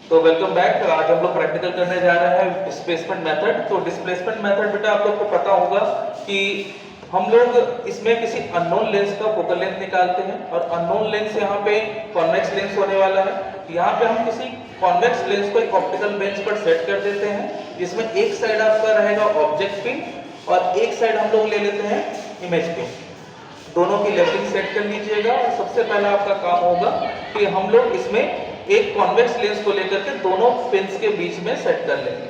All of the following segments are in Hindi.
तो वेलकम बैक। आज हम लोग प्रैक्टिकल करने जा रहे हैं डिस्प्लेसमेंट मेथड। तो डिस्प्लेसमेंट मेथड बेटा आप लोग को पता होगा कि हम लोग इसमें किसी अननोन लेंस का फोकल लेंथ निकालते हैं और अननोन लेंस यहाँ पे कॉन्वेक्स लेंस होने वाला है। यहाँ पे हम किसी कॉन्वेक्स लेंस को एक ऑप्टिकल बेंच पर सेट कर देते हैं, जिसमें एक साइड आपका रहेगा ऑब्जेक्ट पिन और एक साइड हम लोग ले लेते हैं इमेज पिन। दोनों की लेवलिंग सेट कर लीजिएगा और सबसे पहला आपका काम होगा कि हम लोग इसमें एक कॉन्वेक्स लेंस को लेकर के दोनों पिंस के बीच में सेट कर लेंगे।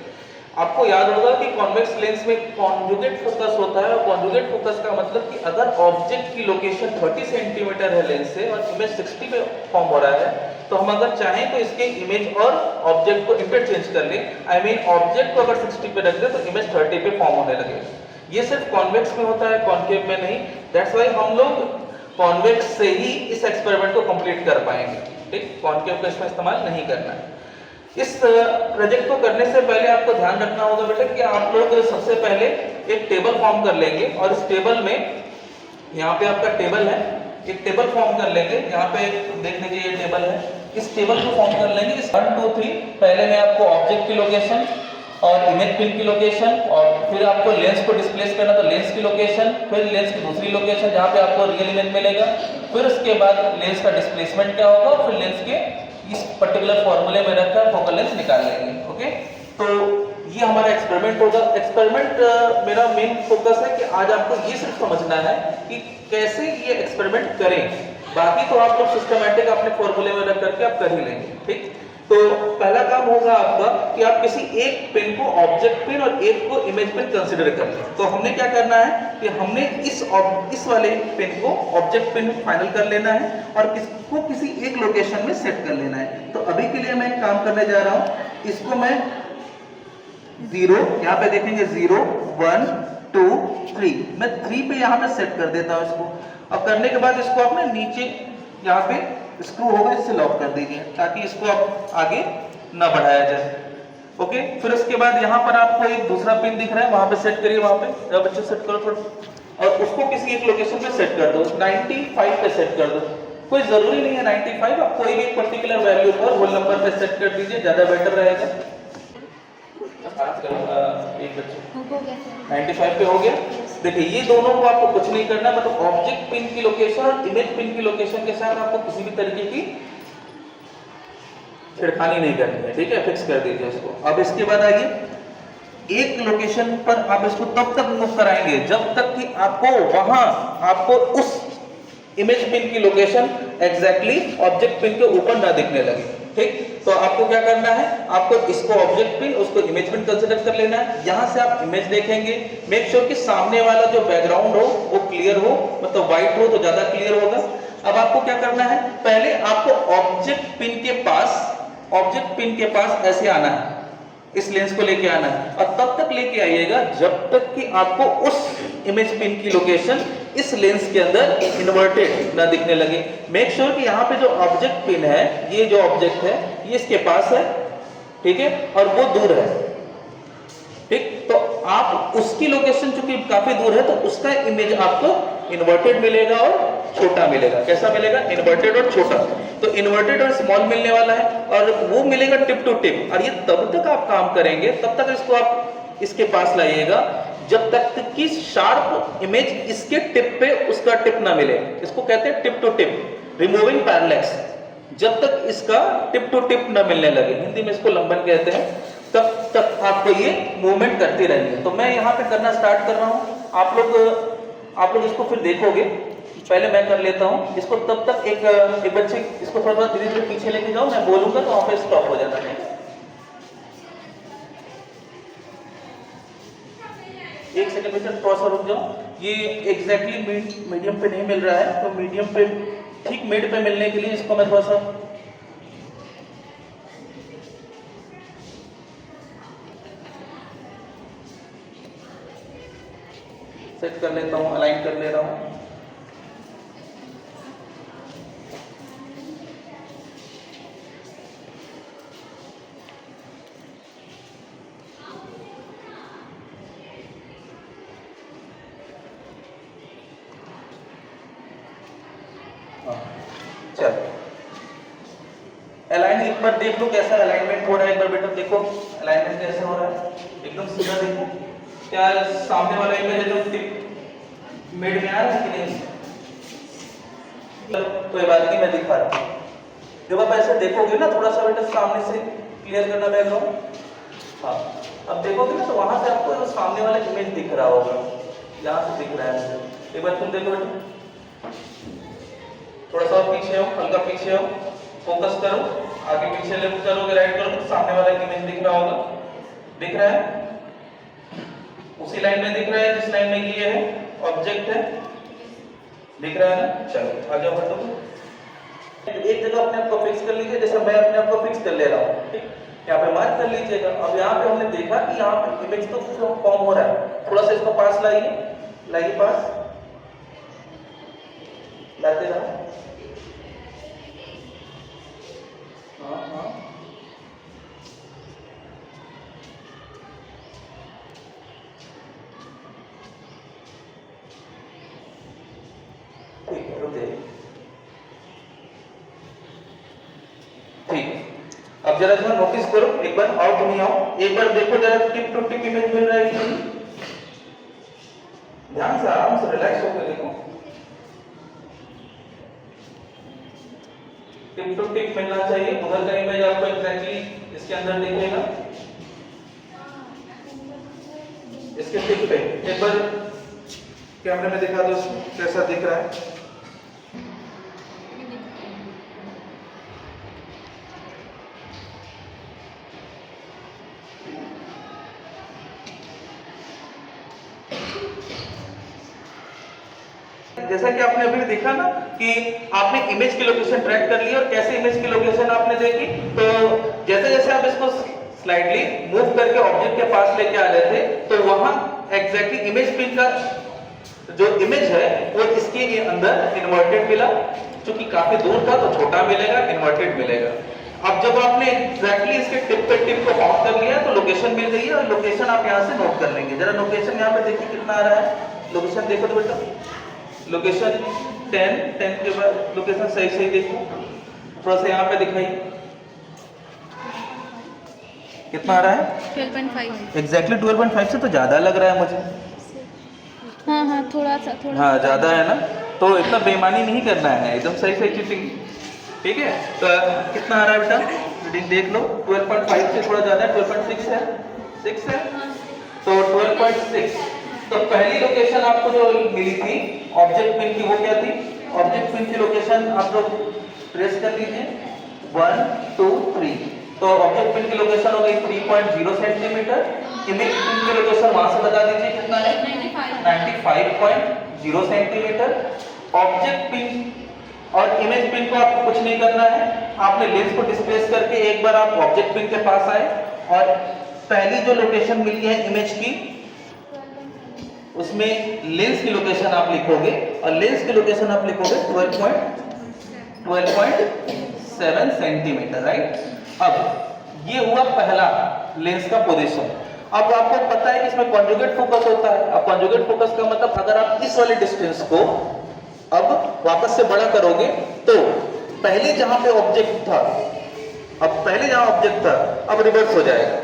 आपको याद होगा कि कॉन्वेक्स लेंस में कॉन्जुगेट फोकस होता है और कॉन्जुगेट फोकस का मतलब कि अगर ऑब्जेक्ट की लोकेशन 30 सेंटीमीटर है लेंस से और इमेज 60 पे फॉर्म हो रहा है, तो हम अगर चाहें तो इसके इमेज और ऑब्जेक्ट को इंटरचेंज कर लें। आई मीन ऑब्जेक्ट को अगर 60 पे रख दें तो इमेज 30 पे फॉर्म होने लगेगा। ये सिर्फ कॉन्वेक्स में होता है, कॉन्केव में नहीं। दैट्स वाई हम लोग कॉन्वेक्स से ही इस एक्सपेरिमेंट को कंप्लीट कर पाएंगे। ठीक, कॉन्केव का इसमें इस्तेमाल नहीं करना है। इस प्रोजेक्ट को करने से पहले आपको ध्यान रखना होगा बेटा कि आप लोग सबसे पहले एक टेबल फॉर्म कर लेंगे और इस टेबल में, यहाँ पे आपका टेबल है, एक टेबल फॉर्म कर लेंगे। यहाँ पे देख लीजिए ये टेबल है। इस टेबल को फॉर्म कर लेंगे। इस 1 2 3 पहले में आपको ऑब्जेक्ट की लोकेशन और इमेज पिन की लोकेशन, और फिर आपको लेंस को डिस्प्लेस करना तो लेंस की लोकेशन, फिर लेंस की दूसरी लोकेशन जहाँ पे आपको रियल इमेज मिलेगा, फिर उसके बाद लेंस का डिस्प्लेसमेंट क्या होगा, फिर लेंस के इस पर्टिकुलर फॉर्मूले में रखकर फोकल लेंथ निकाल लेंगे। ओके, तो ये हमारा एक्सपेरिमेंट होगा। एक्सपेरिमेंट मेरा मेन फोकस है कि आज आपको ये सिर्फ समझना है कि कैसे ये एक्सपेरिमेंट करें। बाकी तो आप लोग सिस्टमैटिक अपने फॉर्मूले में रख करके आप कर ही लेंगे। ठीक, तो पहला काम होगा आपका कि आप किसी एक पिन को ऑब्जेक्ट पिन और एक को इमेज पिन कंसीडर कर लें। तो हमने क्या करना है कि हमने इस वाले पिन को ऑब्जेक्ट पिन फाइनल कर लेना है और इसको किसी एक लोकेशन में सेट कर लेना है। तो अभी के लिए मैं एक काम करने जा रहा हूं, इसको मैं 0, यहाँ पे देखेंगे 0 1 2 3, मैं 3 पे यहाँ पे सेट कर देता हूँ इसको। अब करने के बाद इसको आपने नीचे यहाँ पे स्क्रू होगा, इससे लॉक कर दीजिए ताकि इसको आप आगे ना बढ़ाया जाए। ओके, फिर उसके बाद यहाँ पर आपको एक दूसरा पिन दिख रहा है, वहां पे सेट करिए। वहां पे जब बच्चे सेट करो थोड़ा, और उसको किसी एक लोकेशन पे सेट कर दो, 95 पे सेट कर दो। कोई जरूरी नहीं है 95, आप कोई भी एक पर्टिकुलर वैल्यू पर होल नंबर पे सेट कर दीजिए, ज्यादा बेटर रहेगा। एक बच्चे 95 पे हो गया। देखिए ये दोनों को आपको कुछ नहीं करना, मतलब ऑब्जेक्ट पिन की लोकेशन और इमेज पिन की लोकेशन के साथ आपको किसी भी तरीके की छेड़खानी नहीं करनी है। ठीक है, फिक्स कर दीजिए इसको। अब इसके बाद आइए, एक लोकेशन पर आप इसको तब तक मूव कराएंगे जब तक कि आपको उस इमेज पिन की लोकेशन एग्जैक्टली ऑब्जेक्ट पिन के ऊपर ना दिखने लगे। ठीक, तो आपको क्या करना है, आपको इसको ऑब्जेक्ट पिन, उसको इमेज पिन कंसीडर कर लेना है। यहां से आप इमेज देखेंगे, मेक श्योर कि सामने वाला जो बैकग्राउंड हो वो क्लियर हो, मतलब व्हाइट हो तो ज्यादा क्लियर होगा। अब आपको क्या करना है, पहले आपको ऑब्जेक्ट पिन के पास ऐसे आना है, इस लेंस को लेके आना है और तब तक लेके आइएगा जब तक कि आपको उस इमेज पिन की लोकेशन इस लेंस के अंदर इन्वर्टेड ना दिखने लगे। मेक श्योर कि यहाँ पे जो ऑब्जेक्ट पिन है, ये जो ऑब्जेक्ट है ये इसके पास है, ठीक है, और वो दूर है। ठीक, तो आप उसकी लोकेशन चूंकि काफी दूर है तो उसका इमेज आपको इन्वर्टेड मिलेगा और छोटा मिलेगा। कैसा मिलेगा, इन्वर्टेड और छोटा। तो इन्वर्टेड और स्मॉल मिलने वाला है और वो मिलेगा टिप टू टिप। और ये तब तक आप काम करेंगे, तब तक इसको आप इसके पास लाइएगा जब तक कि शार्प इमेज इसके टिप पे उसका टिप ना मिले। इसको कहते हैं tip to tip, removing parallax. जब तक इसका टिप टू टिप ना मिलने लगे, हिंदी में इसको लंबन कहते हैं, तब तक आपको ये मूवमेंट करती रहनी है। तो मैं यहाँ पे करना स्टार्ट कर रहा हूँ, आप लोग इसको फिर देखोगे। पहले मैं कर लेता हूँ इसको, तब तक एक बच्चे इसको थोड़ा धीरे धीरे पीछे लेके जाओ, मैं बोलूंगा तो वहां पे स्टॉप हो जाना है। एक सेकंड में थोड़ा सा रुक जाओ, ये एग्जैक्टली मीडियम पे नहीं मिल रहा है, तो मीडियम पे ठीक मिड पे मिलने के लिए इसको मैं थोड़ा सा सेट कर लेता हूँ, अलाइन कर ले रहा हूँ। चलो, अलाइन एक बार देख लो कैसा अलाइनमेंट हो रहा है। एक बार बेटा देखो अलाइनमेंट कैसे हो रहा है, एकदम सीधा देखो। क्या सामने वाला इमेज है जो टिप मिड में आ रहा है कि नहीं? कोई बात नहीं, मैं दिखा रहा हूँ। जब आप ऐसे देखोगे ना, थोड़ा सा बेटा सामने से क्लियर करना बैकग्राउंड। हाँ, अब देखोगे ना तो वहां से आपको सामने वाला इमेज दिख रहा होगा, यहाँ से दिख रहा है। एक बार तुम देखो बेटा, थोड़ा सा पीछे हो, हल्का पीछे हो, फोकस करो, आगे पीछे लेफ्ट करोगे, राइट करोगे तो सामने वाला इमेज दिख रहा होगा। दिख रहा है? उसी लाइन में दिख रहा है जिस लाइन में ये है ऑब्जेक्ट है। दिख रहा है ना? चलो आगे बढ़ो। एक जगह अपने आप को फिक्स कर लीजिए, जैसे मैं अपने आप को फिक्स कर ले रहा हूँ, ठीक? यहाँ पे मार्क कर लीजिएगा। अब यहाँ पे हमने देखा कि यहाँ पे इमेज तो फॉर्म हो रहा है, थोड़ा सा इसको पास लाइए पास, लाते रहो। हाँ हाँ, ठीक है, रुक जाइए। ठीक है, अब जरा जरा नोटिस करो, एक बार आओ, तुम ही आओ, एक बार देखो जरा टिप टू टिप इमेज मिल रहा है कि नहीं? ध्यान से आराम से रिलैक्स होकर देखो। टिप टू टिप मिलना चाहिए। उधर का इमेज आपको एग्जैक्टली इसके अंदर दिखेगा, इसके टिप पे। एक बार कैमरे में दिखा दो कैसा दिख रहा है। जैसा कि आपने अभी देखा ना कि आपने इमेज की लोकेशन ट्रैक कर ली, और कैसे इमेज की लोकेशन आपने देखी, तो जैसे जैसे आप इसको स्लाइडली मूव करके ऑब्जेक्ट के पास लेके आ रहे थे, तो वहां एग्जैक्टली इमेज पिन का जो इमेज है वो इसके अंदर इन्वर्टेड मिला। क्योंकि काफी दूर था तो छोटा मिलेगा, इन्वर्टेड मिलेगा। अब जब आपने एग्जैक्टली इसके टिप पे टिप को ऑफ कर लिया तो लोकेशन मिल गई है, और लोकेशन आप यहाँ से नोट कर लेंगे। जरा लोकेशन यहाँ पे देखिए कितना आ रहा है। लोकेशन देखो तो बेटा, लोकेशन 10 के बाद लोकेशन सही देखो, थोड़ा सा यहाँ पे दिखाइए कितना आ रहा है? 12.5। एग्जैक्टली 12.5 से तो ज्यादा लग रहा है मुझे। हाँ थोड़ा सा हाँ ज्यादा है ना, तो इतना बेईमानी नहीं करना है, एकदम सही चीटिंग। ठीक है, तो कितना आ रहा है बेटा? रीडिंग देख लो, 12.5 से थोड़ा ज्यादा है, 12.6 है, 6 है, तो 12.6। तो पहली लोकेशन आपको जो मिली थी ऑब्जेक्ट पिन की, वो क्या थी? ऑब्जेक्ट पिन की लोकेशन आप लोग ट्रेस कर लीजिए, 1 2 3। तो ऑब्जेक्ट पिन की लोकेशन हो गई 3.0 सेंटीमीटर। इमेज पिन की लोकेशन वहां से बता दीजिए कितना है? 95.0 सेंटीमीटर। ऑब्जेक्ट पिन और इमेज पिन को आपको कुछ नहीं करना है, आपने लेंस को डिस्प्लेस करके एक बार आप ऑब्जेक्ट पिन के पास आए, और पहली जो लोकेशन मिली है इमेज की, उसमें लेंस की लोकेशन आप लिखोगे, और लेंस की लोकेशन आप लिखोगे 12.7 सेंटीमीटर, राइट? अब ये हुआ पहला लेंस का पोजीशन। अब आपको पता है कि इसमें कॉन्जुगेट फोकस होता है। अब कॉन्जुगेट फोकस का मतलब अगर आप इस वाले डिस्टेंस को अब वापस से बड़ा करोगे, तो पहले जहां पे ऑब्जेक्ट था, अब रिवर्स हो जाएगा।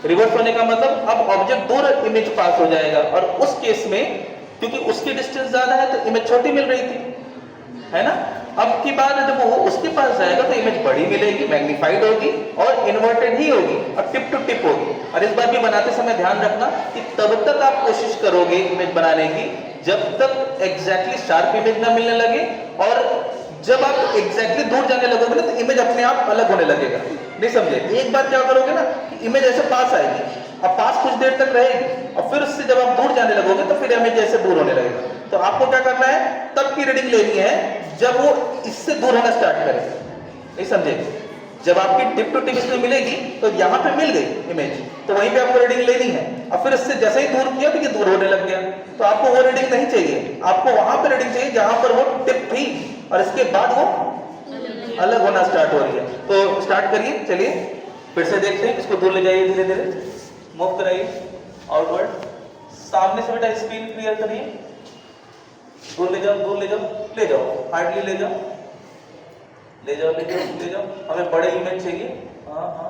रिवर्स होने का मतलब अब ऑब्जेक्ट दूर इमेज पास हो जाएगा, और उस केस में क्योंकि उसकी डिस्टेंस ज्यादा है तो इमेज छोटी मिल रही थी, है ना? अब की बात जब वो उसके पास जाएगा तो इमेज बड़ी मिलेगी, मैग्नीफाइड होगी और इन्वर्टेड ही होगी, और टिप टू टिप होगी। और इस बार भी बनाते समय ध्यान रखना कि तब तक आप कोशिश करोगे इमेज बनाने की जब तक एग्जैक्टली शार्प इमेज ना मिलने लगे, और जब आप एग्जैक्टली दूर जाने लगोगे ना तो इमेज अपने आप अलग होने लगेगा। नहीं समझे? एक बार क्या करोगे ना, इमेज ऐसे पास आएगी, अब पास कुछ देर तक रहेगी, और फिर उससे जब आप दूर जाने लगोगे तो फिर इमेज ऐसे दूर होने लगेगा। तो आपको क्या करना है, तब की रीडिंग लेनी है जब वो इससे दूर होना स्टार्ट करे। नहीं समझे? जब आपकी टिप टू टिप इसमें मिलेगी तो यहाँ पे मिल गई इमेज, तो वहीं पे आपको रीडिंग लेनी है, और फिर इससे जैसे ही दूर किया तो ये दूर होने लग गया। तो आपको वो रीडिंग नहीं चाहिए, आपको वहां पे रीडिंग चाहिए जहां पर वो टिप थी, और इसके बाद वो अलग होना स्टार्ट हो रही है। तो स्टार्ट करिए, चलिए फिर से देखते हैं। इसको दूर ले जाइए, धीरे धीरे मूव कराइए आउटवर्ड। सामने से बेटा स्क्रीन क्लियर करिए, दूर ले जाओ, ले जाओ, हार्डली ले ले जाओ ले जाओ ले जाओ, हमें बड़े इमेज चाहिए। हाँ हाँ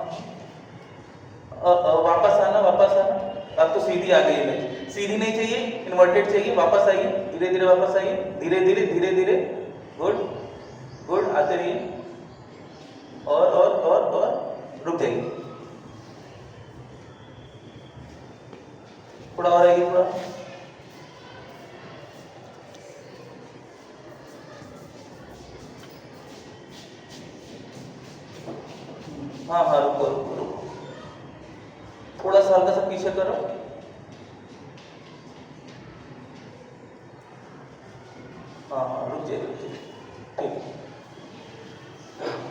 वापस आना वापस आना। अब तो सीधी आ गई इमेज, सीधी नहीं चाहिए, इन्वर्टेड चाहिए। वापस आइए, धीरे धीरे वापस आइए, धीरे धीरे धीरे धीरे। गुड गुड, आते रहिए। और रुक जाइए, थोड़ा और आइए, थोड़ा। हाँ हाँ रुको रुको रुको, थोड़ा सा हल्का सा पीछे करो। हाँ हाँ रुक जाइए, ठीक।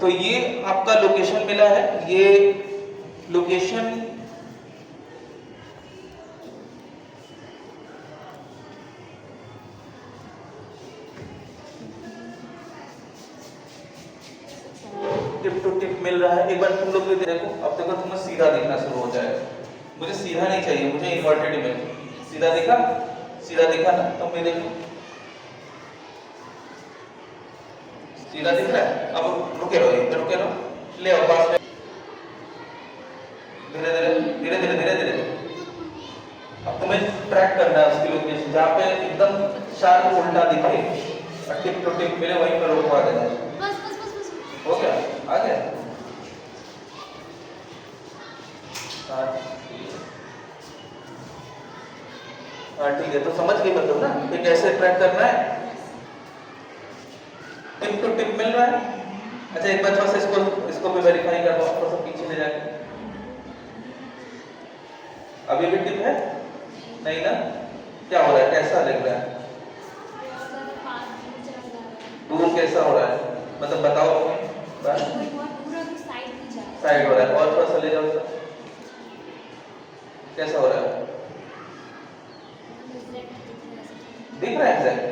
तो ये आपका लोकेशन मिला है, ये लोकेशन टिप टू टिप मिल रहा है। एक बार तुम लोग भी देखो, अब देखो तुम्हें सीधा दिखना शुरू हो जाएगा। मुझे सीधा नहीं चाहिए, मुझे इन्वर्टेड इमेज। सीधा दिखा, सीधा दिखा ना, तो मैं देखो सीधा दिख रहा है। अब रुके रहो, रुके रहो, ले आओ पास में, धीरे धीरे धीरे धीरे धीरे धीरे। अब तुम्हें ट्रैक करना है उसकी लोकेशन, जहाँ पे एकदम शार्प उल्टा दिखे और टिप टू टिप मिले, वहीं पर रुकवा देना। हो गया, आ गया। हाँ ठीक है, तो समझ गए मतलब ना कि कैसे ट्रैक करना है। टिप टू टिप मिल रहा है। अच्छा एक बार थोड़ा सा इसको भी वेरीफाई कर लो, थोड़ा सा पीछे ले जाके। अभी भी टिप है नहीं ना? क्या हो रहा है, कैसा लग रहा है? दूर कैसा हो रहा है, मतलब बताओ तुम्हें। साइड हो रहा है, और थोड़ा सा ले जाओ। कैसा हो रहा है? दिख रहा है एग्जैक्ट?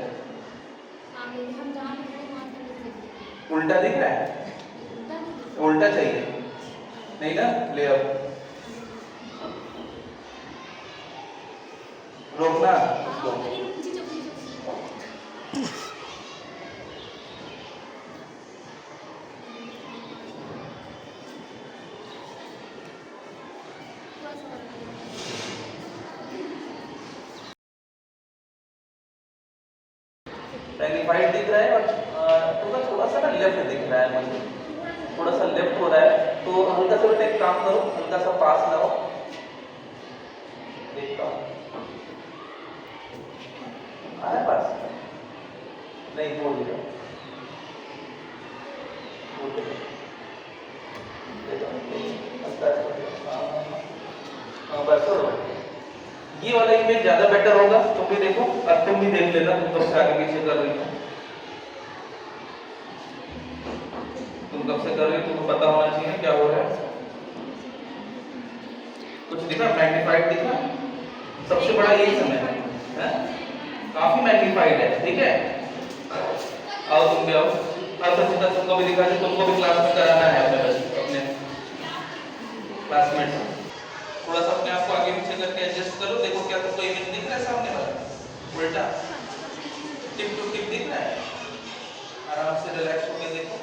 उल्टा दिख रहा है? उल्टा चाहिए नहीं ना? ले आओ, रोकना उसको। मैग्नीफाइड दिख रहा है और थोड़ा सा ना लेफ्ट दिख रहा है मुझे, थोड़ा सा लेफ्ट हो रहा है। तो हल्का सा बेटा एक काम करो, हल्का सा पास लाओ, देखता हूँ आ रहा है पास। नहीं बोल दिया, बस ये वाला इमेज ज्यादा बेटर होगा। तुम भी देखो, अब तुम भी देख लेना, तुम कब से आगे पीछे कर रही हो, तुम कब से कर रही हो, तुमको पता होना चाहिए क्या हो रहा है। कुछ दिखा, मैग्नीफाइड दिखा? सबसे बड़ा यही समय है, काफी मैग्नीफाइड है, ठीक है। आओ तुम भी आओ, अब तो तुमको भी दिखा दे, तुमको भी क्लास में कराना है अपने क्लासमेट। थोड़ा सा अपने आप को आगे पीछे करके एडजस्ट करो, देखो क्या तुमको इमेज दिख रहा है सामने वाला उल्टा टिप टू टिप दिख रहा है। आराम से रिलैक्स होकर देखो।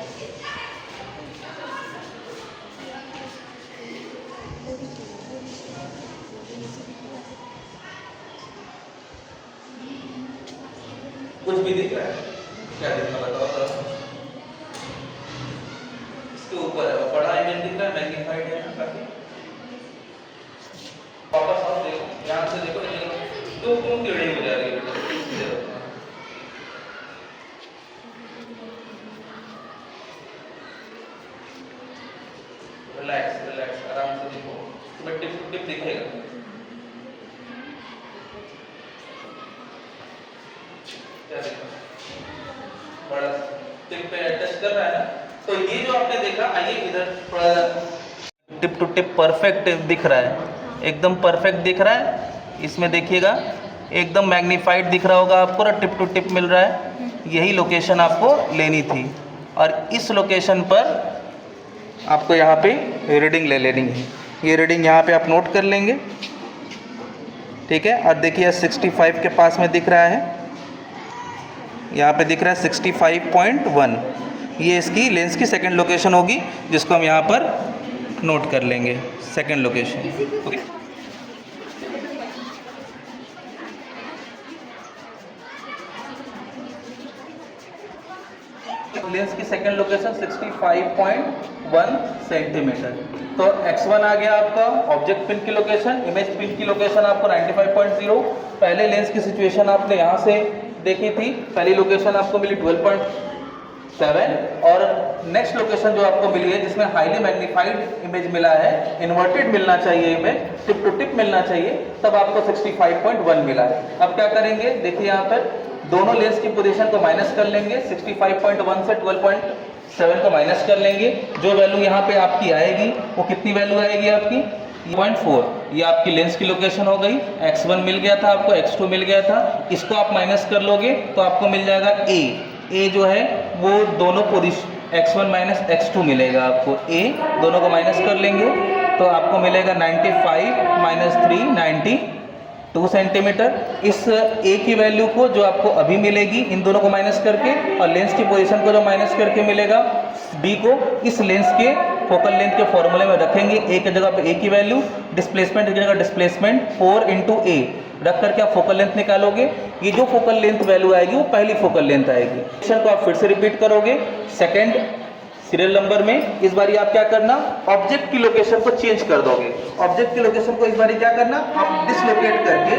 कुछ भी दिख रहा है? क्या दिख रहा है बताओ तो। इसके ऊपर है बड़ा इमेज दिख रहा है, मैग्नीफाइड है काफी। वापस आओ, देखो ध्यान से देखो, तो तुम टेढ़ी हो जा रही है बेटा। रिलैक्स रिलैक्स, आराम से देखो, तुम्हें टिप टू टिप दिखेगा। क्या देखो, बड़ा टिप पे टच कर रहा है ना। तो ये जो आपने देखा, आइए इधर थोड़ा, टिप टू टिप परफेक्ट दिख रहा है, एकदम परफेक्ट दिख रहा है। इसमें देखिएगा एकदम मैग्नीफाइड दिख रहा होगा आपको, और टिप टू टिप मिल रहा है। यही लोकेशन आपको लेनी थी, और इस लोकेशन पर आपको यहाँ पे रीडिंग ले लेनी है। ये रीडिंग यहाँ पे आप नोट कर लेंगे, ठीक है। और देखिए 65 के पास में दिख रहा है, यहाँ पे दिख रहा है 65.1। ये इसकी लेंस की सेकंड लोकेशन होगी, जिसको हम यहाँ पर नोट कर लेंगे, सेकंड लोकेशन। ओके, लेंस की सेकंड लोकेशन 65.1 सेंटीमीटर। तो x1 आ गया आपका ऑब्जेक्ट पिन की लोकेशन, इमेज पिन की लोकेशन आपको 95.0। पहले लेंस की सिचुएशन आपने यहाँ से देखी थी, पहली लोकेशन आपको मिली 12.7, और नेक्स्ट लोकेशन जो आपको मिली है जिसमें हाईली मैग्नीफाइड इमेज मिला है, इन्वर्टेड मिलना चाहिए इमेज, टिप टू टिप मिलना चाहिए, तब आपको 65.1 मिला है। अब क्या करेंगे, देखिए यहाँ पर दोनों लेंस की पोजीशन को माइनस कर लेंगे, 65.1 से 12.7 को माइनस कर लेंगे। जो वैल्यू यहाँ पे आपकी आएगी वो कितनी वैल्यू आएगी आपकी 0.4। ये आपकी लेंस की लोकेशन हो गई। x1 मिल गया था आपको, x2 मिल गया था, इसको आप माइनस कर लोगे तो आपको मिल जाएगा a जो है वो दोनों पोजीशन x1 माइनस x2 मिलेगा आपको, a दोनों को माइनस कर लेंगे तो आपको मिलेगा 95 माइनस 3 92 सेंटीमीटर। इस a की वैल्यू को जो आपको अभी मिलेगी इन दोनों को माइनस करके, और लेंस की पोजीशन को जो माइनस करके मिलेगा b को, इस लेंस के फोकल लेंथ के फॉर्मूले में रखेंगे। a की जगह पे a की वैल्यू, डिस्प्लेसमेंट की जगह डिस्प्लेसमेंट 4 इंटू a रख करके आप फोकल लेंथ निकालोगे। ये जो फोकल लेंथ वैल्यू आएगी वो पहली फोकल लेंथ आएगी। क्वेश्चन को आप फिर से रिपीट करोगे सेकेंड सीरियल नंबर में। इस बारी आप क्या करना, ऑब्जेक्ट की लोकेशन को चेंज कर दोगे। ऑब्जेक्ट की लोकेशन को इस बारी क्या करना, आप डिसलोकेट करके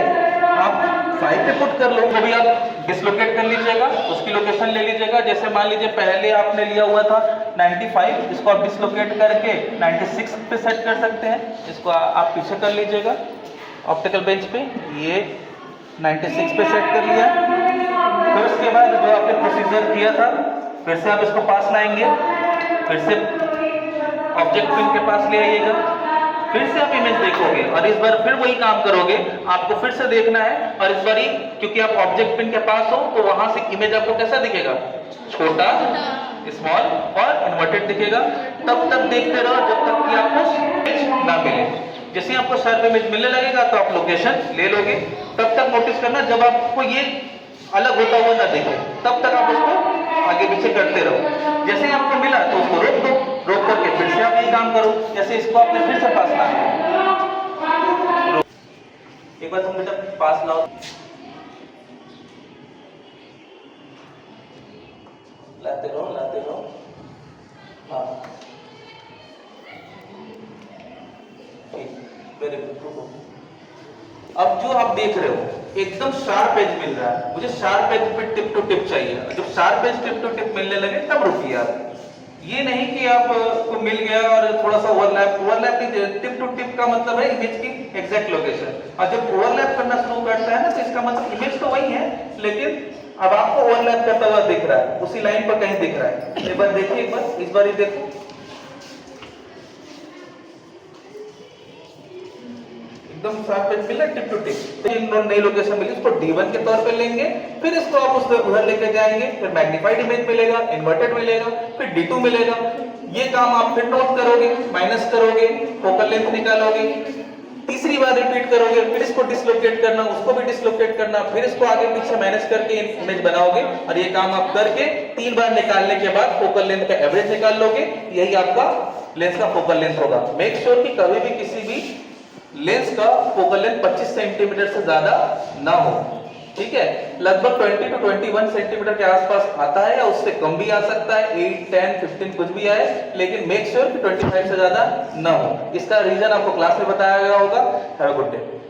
आप 5 पे पुट कर लो, वो भी आप डिसलोकेट कर लीजिएगा, उसकी लोकेशन ले लीजिएगा। जैसे मान लीजिए पहले आपने लिया हुआ था 95, इसको आप डिसलोकेट करके 96 पे सेट कर सकते हैं। इसको आप पीछे कर लीजिएगा ऑप्टिकल बेंच पे, ये 96 पे सेट कर लिया। फिर उसके बाद जो आपने प्रोसीजर किया था, फिर से आप इसको पास लाएंगे, फिर से ऑब्जेक्ट पिन के पास ले आइएगा, फिर से आप इमेज देखोगे और इस बार फिर वही काम करोगे। आपको फिर से देखना है, और इस बारी क्योंकि आप ऑब्जेक्ट पिन के पास हो तो वहां से इमेज आपको कैसा दिखेगा, छोटा, स्मॉल और इन्वर्टेड दिखेगा। तब तक देखते रहो जब तक कि आपको इमेज ना मिले। जैसे ही आपको शार्प इमेज मिलने लगेगा तो आप लोकेशन ले लोगे। तब तक नोटिस करना, जब आपको ये अलग होता हुआ ना दिखे तब तक आप उसको आगे पीछे करते रहो। जैसे ही आपको मिला तो उसको रोक दो, रोक करके फिर से आप ये काम करो। जैसे इसको आपने फिर से पास लाना है, एक बार तुम बेटा पास लाओ, लाते रहो। हाँ, वेरी गुड। अब जो आप देख रहे हो एकदम शार्प एज मिल रहा है, मुझे शार्प एज पे टिप टू टिप चाहिए। जब sharp edge tip to tip मिलने लगे तब रुकिए आप। ये नहीं कि आपको मिल गया और थोड़ा सा ओवरलैप नहीं, टिप टू टिप का मतलब है इमेज की एग्जैक्ट लोकेशन। और जब ओवरलैप करना शुरू करता है ना तो इसका मतलब इमेज तो वही है, लेकिन अब आपको ओवरलैप करता हुआ दिख रहा है, उसी लाइन पर कहीं दिख रहा है। एक बार देखिए, एक बार इस बार ही देखो, एकदम शार्प एज मिला टिप टू टिप। तो ये नई लोकेशन मिली, इसको D1 के तौर पे लेंगे, फिर इसको आप उस उधर लेके जाएंगे, फिर मैग्नीफाइड इमेज मिलेगा, इन्वर्टेड मिलेगा, फिर D2 मिलेगा। ये काम आप फिर नोट करोगे, माइनस करोगे, फोकल लेंथ निकालोगे, तीसरी बार रिपीट करोगे, फिर इसको डिसलोकेट करना, उसको भी डिसलोकेट करना, फिर इसको आगे पीछे माइनस करके इमेज बनाओगे। और ये काम आप करके 3 बार निकालने के बाद फोकल लेंथ का एवरेज निकाल लोगे। यही आपका लेंस का फोकल लेंथ होगा। मेक श्योर कि कभी भी किसी भी लेंस का फोकल लेंथ 25 सेंटीमीटर से ज्यादा ना हो, ठीक है। लगभग 20 to 21 सेंटीमीटर के आसपास आता है, या उससे कम भी आ सकता है, 8, 10, 15 कुछ भी आए, लेकिन मेक श्योर कि 25 से ज्यादा ना हो। इसका रीजन आपको क्लास में बताया गया होगा। Have a good day.